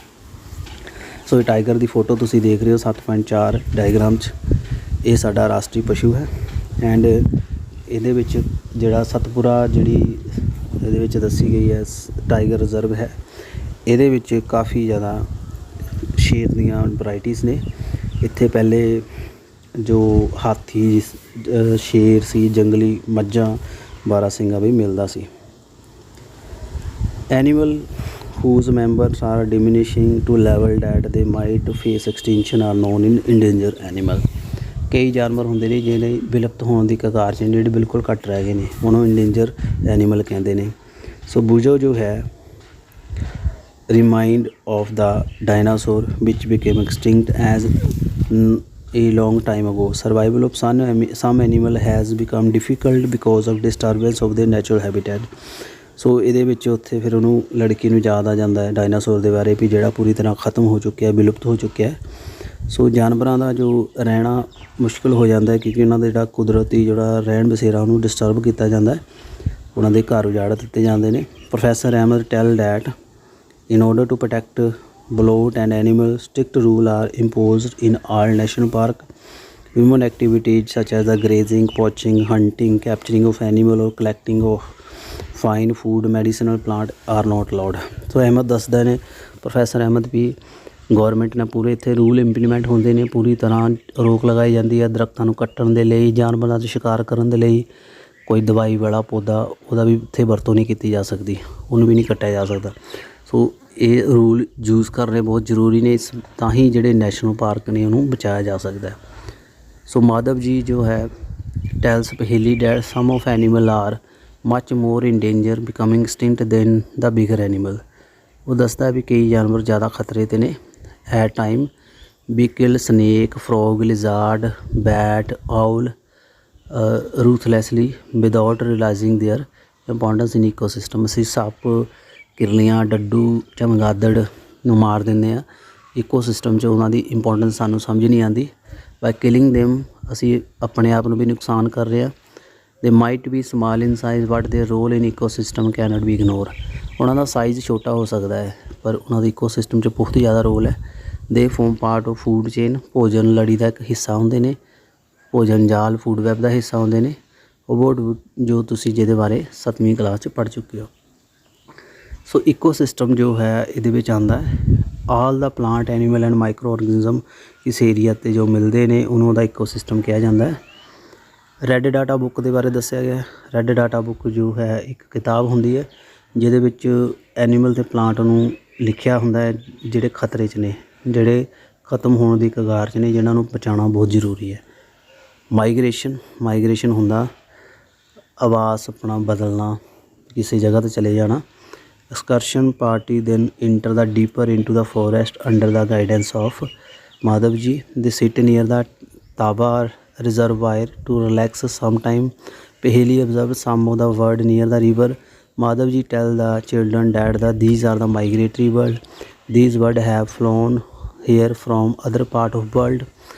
ਸੋ ਇਹ tiger ਦੀ photo ਤੁਸੀਂ ਦੇਖ ਰਹੇ ਹੋ 7.4 diagram 'ਚ। ਇਹ ਸਾਡਾ ਰਾਸ਼ਟਰੀ ਪਸ਼ੂ ਹੈ ਐਂਡ ਇਹਦੇ ਵਿੱਚ ਜਿਹੜਾ ਸਤਪੁਰਾ ਜਿਹੜੀ ਇਹਦੇ ਵਿੱਚ ਦੱਸੀ ਗਈ ਹੈ ਟਾਈਗਰ ਰਿਜ਼ਰਵ ਹੈ। ਇਹਦੇ ਵਿੱਚ ਕਾफ़ੀ ਜ਼ਿਆਦਾ ਸ਼ੇਰ ਦੀਆਂ ਵਰਾਇਟੀਜ਼ ਨੇ। ਇੱਥੇ ਪਹਿਲੇ ਜੋ ਹਾਥੀ ਸ਼ੇਰ ਸੀ, ਜੰਗਲੀ ਮੱਝਾਂ, ਬਾਰਾਸਿੰਗਾ ਵੀ ਮਿਲਦਾ ਸੀ। Animal whose members are diminishing to level that they might face extinction are known in endangered animal। ਕਈ ਜਾਨਵਰ ਹੁੰਦੇ ਨੇ ਜਿਹੜੇ ਵਿਲੁਪਤ ਹੋਣ ਦੀ ਕਗਾਰ 'ਚ, ਜਿਹੜੇ ਬਿਲਕੁਲ ਘੱਟ ਰਹਿ ਗਏ ਨੇ, ਉਹਨੂੰ ਇੰਡੇਂਜਰ ਐਨੀਮਲ ਕਹਿੰਦੇ ਨੇ। ਸੋ ਬੂਜੋ ਜੋ ਹੈ remind of the dinosaur which became extinct as a long time ago। Survival of some animal has become difficult because of disturbance of their natural habitat। ਸੋ ਇਹਦੇ ਵਿੱਚ ਉੱਥੇ ਫਿਰ ਉਹਨੂੰ ਲੜਕੀ ਨੂੰ ਯਾਦ ਆ ਜਾਂਦਾ ਹੈ ਡਾਇਨਾਸੌਰ ਦੇ ਬਾਰੇ ਵੀ ਜਿਹੜਾ ਪੂਰੀ ਤਰ੍ਹਾਂ ਖ਼ਤਮ ਹੋ ਚੁੱਕਿਆ, ਵਿਲੁਪਤ ਹੋ ਚੁੱਕਿਆ। ਸੋ ਜਾਨਵਰਾਂ ਦਾ ਜੋ ਰਹਿਣਾ ਮੁਸ਼ਕਿਲ ਹੋ ਜਾਂਦਾ ਹੈ ਕਿਉਂਕਿ ਉਹਨਾਂ ਦਾ ਜਿਹੜਾ ਕੁਦਰਤੀ ਜਿਹੜਾ ਰਹਿਣ ਬਸੇਰਾ ਉਹਨੂੰ ਡਿਸਟਰਬ ਕੀਤਾ ਜਾਂਦਾ ਹੈ, ਉਹਨਾਂ ਦੇ ਘਰ ਉਜਾੜ ਦਿੱਤੇ ਜਾਂਦੇ ਨੇ। Professor Ahmed tell that in order to protect bloat and animals, strict rules are imposed in all national park। Human activities such as the grazing, poaching, hunting, capturing of animal or collecting of fine food, medicinal plant are not allowed। ਸੋ ਅਹਿਮਦ ਦੱਸਦਾ ਨੇ, professor Ahmad ਵੀ government ਨੇ ਪੂਰੇ ਇੱਥੇ rule implement ਹੁੰਦੇ ਨੇ, ਪੂਰੀ ਤਰ੍ਹਾਂ ਰੋਕ ਲਗਾਈ ਜਾਂਦੀ ਹੈ ਦਰਖਤਾਂ ਨੂੰ ਕੱਟਣ ਦੇ ਲਈ, ਜਾਨਵਰਾਂ ਦਾ ਸ਼ਿਕਾਰ ਕਰਨ ਦੇ ਲਈ। ਕੋਈ ਦਵਾਈ ਵਾਲਾ ਪੌਦਾ ਉਹਦਾ ਵੀ ਇੱਥੇ ਵਰਤੋਂ ਨਹੀਂ ਕੀਤੀ ਜਾ ਸਕਦੀ, ਉਹਨੂੰ ਵੀ ਨਹੀਂ ਕੱਟਿਆ ਜਾ ਸਕਦਾ। ਸੋ ਇਹ ਰੂਲ ਯੂਜ਼ ਕਰਨੇ ਬਹੁਤ ਜ਼ਰੂਰੀ ਨੇ, ਇਸ ਤਾਂ ਹੀ ਜਿਹੜੇ ਨੈਸ਼ਨਲ ਪਾਰਕ ਨੇ ਉਹਨੂੰ ਬਚਾਇਆ ਜਾ ਸਕਦਾ। ਸੋ ਮਾਧਵ ਜੀ ਜੋ ਹੈ tells Paheli that some of animal are much more in danger becoming extinct than the bigger animal. ਉਹ ਦੱਸਦਾ ਵੀ ਕਈ ਜਾਨਵਰ ਜ਼ਿਆਦਾ ਖਤਰੇ 'ਤੇ ਨੇ at time. Beetle, snake, frog, lizard, bat, owl ruthlessly without realising their importance in ecosystem. ਅਸੀਂ ਸੱਪ, ਕਿਰਲੀਆਂ, ਡੱਡੂ, ਚਮਗਾਦੜ ਨੂੰ ਮਾਰ ਦਿੰਦੇ ਹਾਂ, ਈਕੋਸਿਸਟਮ 'ਚ ਉਹਨਾਂ ਦੀ ਇੰਪੋਰਟੈਂਸ ਸਾਨੂੰ ਸਮਝ ਨਹੀਂ ਆਉਂਦੀ। ਬਾਈ ਕਿਲਿੰਗ ਦੇਮ ਅਸੀਂ ਆਪਣੇ ਆਪ ਨੂੰ ਵੀ ਨੁਕਸਾਨ ਕਰ ਰਹੇ ਹਾਂ। They might be small in size but their role in ecosystem can't be ignore. ਉਹਨਾਂ ਦਾ ਸਾਈਜ਼ ਛੋਟਾ ਹੋ ਸਕਦਾ ਹੈ ਪਰ ਉਹਨਾਂ ਦਾ ਈਕੋਸਿਸਟਮ 'ਚ ਬਹੁਤ ਹੀ ਜ਼ਿਆਦਾ ਰੋਲ ਹੈ। They form part of food chain, ਭੋਜਨ ਲੜੀ ਦਾ ਇੱਕ ਹਿੱਸਾ ਹੁੰਦੇ ਨੇ, ਭੋਜਨ ਜਾਲ ਫੂਡ ਵੈਬ ਦਾ ਹਿੱਸਾ ਹੁੰਦੇ ਨੇ। ਉਹ ਜੋ ਤੁਸੀਂ ਜਿਹਦੇ ਬਾਰੇ 7ਵੀਂ ਕਲਾਸ 'ਚ ਪੜ੍ਹ ਚੁੱਕੇ ਹੋ। ਸੋ ਈਕੋਸਿਸਟਮ ਜੋ ਹੈ ਇਹਦੇ ਵਿੱਚ ਆਉਂਦਾ ਆਲ ਦਾ ਪਲਾਂਟ, ਐਨੀਮਲ ਐਂਡ ਮਾਈਕਰੋ ਔਰਗੈਨਿਜ਼ਮ ਇਸ ਏਰੀਆ 'ਤੇ ਜੋ ਮਿਲਦੇ ਨੇ ਉਹਨੂੰ ਉਹਦਾ ਈਕੋਸਿਸਟਮ ਕਿਹਾ ਜਾਂਦਾ ਹੈ। ਰੈੱਡ ਡਾਟਾ ਬੁੱਕ ਦੇ ਬਾਰੇ ਦੱਸਿਆ ਗਿਆ। ਰੈੱਡ ਡਾਟਾ ਬੁੱਕ ਜੋ ਹੈ ਇੱਕ ਕਿਤਾਬ ਹੁੰਦੀ ਹੈ ਜਿਹਦੇ ਵਿੱਚ ਐਨੀਮਲ ਅਤੇ ਪਲਾਂਟ ਨੂੰ ਲਿਖਿਆ ਹੁੰਦਾ ਹੈ ਜਿਹੜੇ ਖਤਰੇ 'ਚ ਨੇ, ਜਿਹੜੇ ਖਤਮ ਹੋਣ ਦੀ ਕਗਾਰ 'ਚ ਨੇ, ਜਿਹਨਾਂ ਨੂੰ ਬਚਾਉਣਾ ਬਹੁਤ ਜ਼ਰੂਰੀ ਹੈ। ਮਾਈਗ੍ਰੇਸ਼ਨ ਹੁੰਦਾ ਆਵਾਸ ਆਪਣਾ ਬਦਲਣਾ, ਕਿਸੇ ਜਗ੍ਹਾ 'ਤੇ ਚਲੇ ਜਾਣਾ। Excursion party then enter the deeper into the forest under the guidance of Madhav ji. They sit near the Tawa reservoir to relax sometime। Paheli observed some of the bird near the river। Madhav ji tell the children that these are the migratory bird। These birds have flown here from other part of world।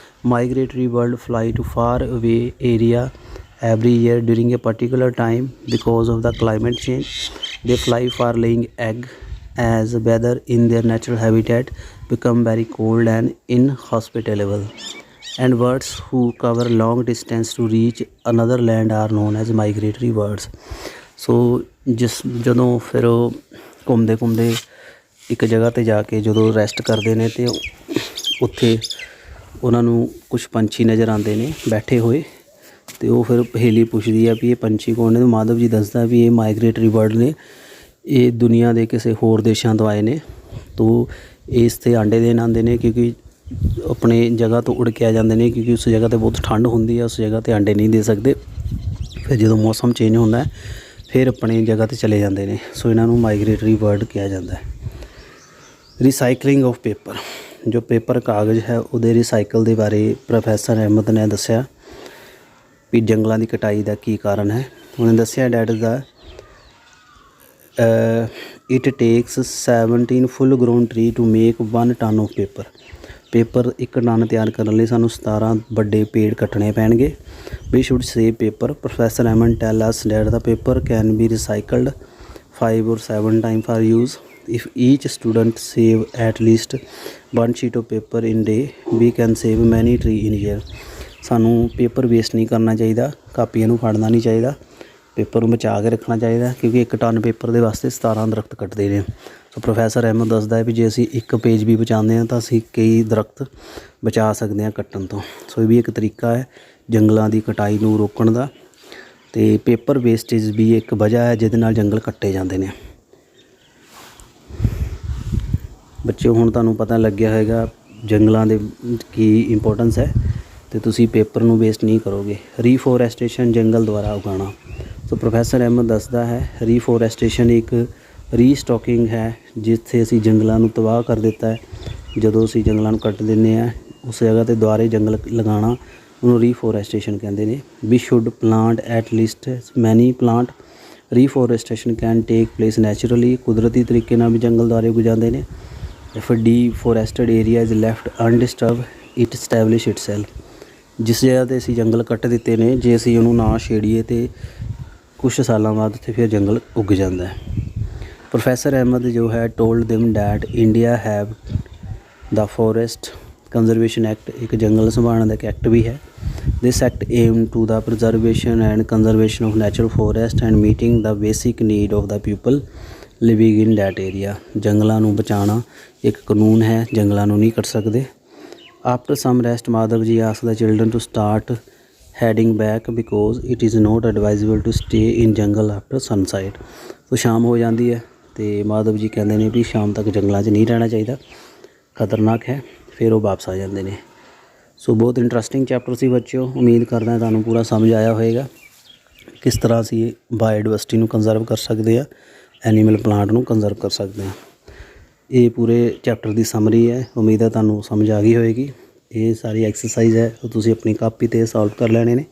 Migratory bird fly to far away area every year during a particular time because of the climate change। They fly for laying egg as weather in their natural habitat become very cold and inhospitable। And birds who cover long distance to reach another land are known as migratory birds। ਸੋ ਜਦੋਂ ਫਿਰ ਉਹ ਘੁੰਮਦੇ ਇੱਕ ਜਗ੍ਹਾ 'ਤੇ ਜਾ ਕੇ ਜਦੋਂ rest ਕਰਦੇ ਨੇ ਅਤੇ ਉੱਥੇ ਉਹਨਾਂ ਨੂੰ ਕੁਛ ਪੰਛੀ ਨਜ਼ਰ ਆਉਂਦੇ ਨੇ ਬੈਠੇ ਹੋਏ, ਅਤੇ ਉਹ ਫਿਰ ਪਹੇਲੀ ਪੁੱਛਦੀ ਆ ਵੀ ਇਹ ਪੰਛੀ ਕੌਣ ਨੇ। ਮਾਧਵ ਜੀ ਦੱਸਦਾ ਵੀ ਇਹ ਮਾਈਗਰੇਟਰੀ ਬਰਡ ਨੇ, ਇਹ ਦੁਨੀਆ ਦੇ ਕਿਸੇ ਹੋਰ ਦੇਸ਼ਾਂ ਤੋਂ ਆਏ ਨੇ। ਤੋ ਇਸ 'ਤੇ ਆਂਡੇ ਦੇਣ ਆਉਂਦੇ ਨੇ ਕਿਉਂਕਿ ਆਪਣੇ ਜਗ੍ਹਾ ਤੋਂ ਉੜ ਕੇ ਆ ਜਾਂਦੇ ਨੇ ਕਿਉਂਕਿ ਉਸ ਜਗ੍ਹਾ 'ਤੇ ਬਹੁਤ ਠੰਡ ਹੁੰਦੀ ਹੈ, ਉਸ ਜਗ੍ਹਾ 'ਤੇ ਆਂਡੇ ਨਹੀਂ ਦੇ ਸਕਦੇ। ਫਿਰ ਜਦੋਂ ਮੌਸਮ ਚੇਂਜ ਹੁੰਦਾ ਫਿਰ ਆਪਣੀ ਜਗ੍ਹਾ 'ਤੇ ਚਲੇ ਜਾਂਦੇ ਨੇ। ਸੋ ਇਹਨਾਂ ਨੂੰ ਮਾਈਗਰੇਟਰੀ ਬਰਡ ਕਿਹਾ ਜਾਂਦਾ ਹੈ। ਰੀਸਾਈਕਲਿੰਗ ਆਫ ਪੇਪਰ, ਜੋ ਪੇਪਰ ਕਾਗਜ਼ ਹੈ ਉਹਦੇ ਰੀਸਾਈਕਲ ਦੇ ਬਾਰੇ ਪ੍ਰੋਫੈਸਰ ਅਹਿਮਦ ਨੇ ਦੱਸਿਆ ਵੀ ਜੰਗਲਾਂ ਦੀ ਕਟਾਈ ਦਾ ਕੀ ਕਾਰਨ ਹੈ। ਉਹਨੇ ਦੱਸਿਆ that is the it takes 17 full grown tree to make 1 ton of paper. Paper 1 ton ਤਿਆਰ ਕਰਨ ਲਈ ਸਾਨੂੰ 17 ਵੱਡੇ ਪੇੜ ਕੱਟਣੇ ਪੈਣਗੇ। We should save paper. Professor Ahmed tell us that the paper can be recycled 5 or 7 time for use. if each student save at least one sheet of paper in day we can save many tree in year। ਸਾਨੂੰ paper waste ਨਹੀਂ ਕਰਨਾ ਚਾਹੀਦਾ, ਕਾਪੀਆਂ ਨੂੰ ਫੜਨਾ ਨਹੀਂ ਚਾਹੀਦਾ, paper ਨੂੰ ਬਚਾ ਕੇ ਰੱਖਣਾ ਚਾਹੀਦਾ ਕਿਉਂਕਿ 1 ਟਨ ਪੇਪਰ ਦੇ ਵਾਸਤੇ 17 ਦਰਖਤ ਕੱਟਦੇ ਨੇ। ਸੋ ਪ੍ਰੋਫੈਸਰ ਅਹਿਮਦ ਦੱਸਦਾ ਹੈ ਵੀ ਜੇ ਅਸੀਂ 1 ਪੇਜ ਵੀ ਬਚਾਉਂਦੇ ਹਾਂ ਤਾਂ ਅਸੀਂ ਕਈ ਦਰਖਤ ਬਚਾ ਸਕਦੇ ਹਾਂ ਕੱਟਣ ਤੋਂ। ਸੋ ਇਹ ਵੀ ਇੱਕ ਤਰੀਕਾ ਹੈ ਜੰਗਲਾਂ ਦੀ ਕਟਾਈ ਨੂੰ ਰੋਕਣ ਦਾ, ਅਤੇ ਪੇਪਰ ਵੇਸਟੇਜ ਵੀ ਇੱਕ ਵਜ੍ਹਾ ਹੈ ਜਿਹਦੇ ਨਾਲ ਜੰਗਲ ਕੱਟੇ ਜਾਂਦੇ ਨੇ। ਬੱਚਿਓ ਹੁਣ ਤੁਹਾਨੂੰ ਪਤਾ ਲੱਗਿਆ ਹੋਏਗਾ ਜੰਗਲਾਂ ਦੇ ਕੀ ਇੰਪੋਰਟੈਂਸ ਹੈ ਅਤੇ ਤੁਸੀਂ ਪੇਪਰ ਨੂੰ ਵੇਸਟ ਨਹੀਂ ਕਰੋਗੇ। ਰੀਫੋਰੈਸਟੇਸ਼ਨ ਜੰਗਲ ਦੁਆਰਾ ਉਗਾਉਣਾ। ਸੋ ਪ੍ਰੋਫੈਸਰ ਅਹਿਮਦ ਦੱਸਦਾ ਹੈ ਰੀਫੋਰੈਸਟੇਸ਼ਨ ਇੱਕ ਰੀਸਟੋਕਿੰਗ ਹੈ ਜਿੱਥੇ ਅਸੀਂ ਜੰਗਲਾਂ ਨੂੰ ਤਬਾਹ ਕਰ ਦਿੱਤਾ ਹੈ। ਜਦੋਂ ਅਸੀਂ ਜੰਗਲਾਂ ਨੂੰ ਕੱਟ ਦਿੰਦੇ ਹਾਂ ਉਸ ਜਗ੍ਹਾ 'ਤੇ ਦੁਬਾਰੇ ਜੰਗਲ ਲਗਾਉਣਾ ਉਹਨੂੰ ਰੀਫੋਰੈਸਟੇਸ਼ਨ ਕਹਿੰਦੇ ਨੇ। We should plant at least many plant. Reforestation can take place naturally. ਕੁਦਰਤੀ ਤਰੀਕੇ ਨਾਲ ਵੀ ਜੰਗਲ ਦੁਆਰੇ ਉਗ ਜਾਂਦੇ ਨੇ। If deforested area is left undisturb it establish itself. ਜਿਸ ਜਗ੍ਹਾ 'ਤੇ ਅਸੀਂ ਜੰਗਲ ਕੱਟ ਦਿੱਤੇ ਨੇ ਜੇ ਅਸੀਂ ਉਹਨੂੰ ਨਾ ਛੇੜੀਏ ਤਾਂ ਕੁਛ ਸਾਲਾਂ ਬਾਅਦ ਉੱਥੇ ਫਿਰ ਜੰਗਲ ਉੱਗ ਜਾਂਦਾ ਹੈ। ਪ੍ਰੋਫੈਸਰ ਅਹਿਮਦ ਜੋ ਹੈ told them that India have the forest conservation act. ਇੱਕ ਜੰਗਲ ਸੰਭਾਲਣ ਦਾ ਇੱਕ ਐਕਟ ਵੀ ਹੈ। This act aim to the preservation and conservation of natural forest and meeting the basic need of the people living in that area. ਜੰਗਲਾਂ ਨੂੰ ਬਚਾਉਣਾ ਇੱਕ ਕਾਨੂੰਨ ਹੈ, ਜੰਗਲਾਂ ਨੂੰ ਨਹੀਂ ਕੱਟ ਸਕਦੇ। After some rest Madhav ji ask the children to start heading back because it is not advisable to stay in jungle after ਸਨਸਾਈਡ। ਸੋ ਸ਼ਾਮ ਹੋ ਜਾਂਦੀ ਹੈ ਅਤੇ ਮਾਧਵ ਜੀ ਕਹਿੰਦੇ ਨੇ ਵੀ ਸ਼ਾਮ ਤੱਕ ਜੰਗਲਾਂ 'ਚ ਨਹੀਂ ਰਹਿਣਾ ਚਾਹੀਦਾ, ਖਤਰਨਾਕ ਹੈ। ਫਿਰ ਉਹ ਵਾਪਸ ਆ ਜਾਂਦੇ ਨੇ। ਸੋ ਬਹੁਤ ਇੰਟਰਸਟਿੰਗ ਚੈਪਟਰ ਸੀ ਬੱਚਿਓ। ਉਮੀਦ ਕਰਦਾ ਤੁਹਾਨੂੰ ਪੂਰਾ ਸਮਝ ਆਇਆ ਹੋਵੇਗਾ ਕਿਸ ਤਰ੍ਹਾਂ ਅਸੀਂ ਬਾਇਓਡਾਇਵਰਸਿਟੀ ਨੂੰ ਕੰਜ਼ਰਵ ਕਰ ਸਕਦੇ ਹਾਂ, ਐਨੀਮਲ ਪਲਾਂਟ ਨੂੰ ਕੰਜ਼ਰਵ ਕਰ ਸਕਦੇ ਹਾਂ। ਇਹ ਪੂਰੇ ਚੈਪਟਰ ਦੀ ਸਮਰੀ ਹੈ। ਉਮੀਦ ਹੈ ਤੁਹਾਨੂੰ ਸਮਝ ਆ ਗਈ ਹੋਵੇਗੀ। ਇਹ ਸਾਰੀ ਐਕਸਰਸਾਈਜ਼ ਹੈ ਉਹ ਤੁਸੀਂ ਆਪਣੀ ਕਾਪੀ 'ਤੇ ਸੋਲਵ ਕਰ ਲੈਣੇ ਨੇ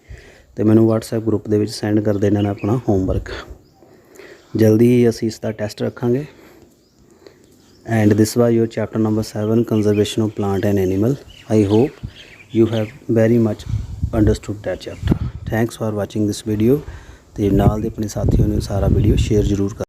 ਅਤੇ ਮੈਨੂੰ ਵਟਸਐਪ ਗਰੁੱਪ ਦੇ ਵਿੱਚ ਸੈਂਡ ਕਰ ਦੇਣਾ ਨਾ ਆਪਣਾ ਹੋਮਵਰਕ। ਜਲਦੀ ਹੀ ਅਸੀਂ ਇਸ ਦਾ ਟੈਸਟ ਰੱਖਾਂਗੇ। And this was your chapter number 7 conservation of plant and animal. I hope you have very much understood that chapter. Thanks for watching this video। ਅਤੇ ਨਾਲ ਦੇ ਆਪਣੇ ਸਾਥੀਆਂ ਨੂੰ ਸਾਰਾ ਵੀਡੀਓ ਸ਼ੇਅਰ ਜ਼ਰੂਰ ਕਰ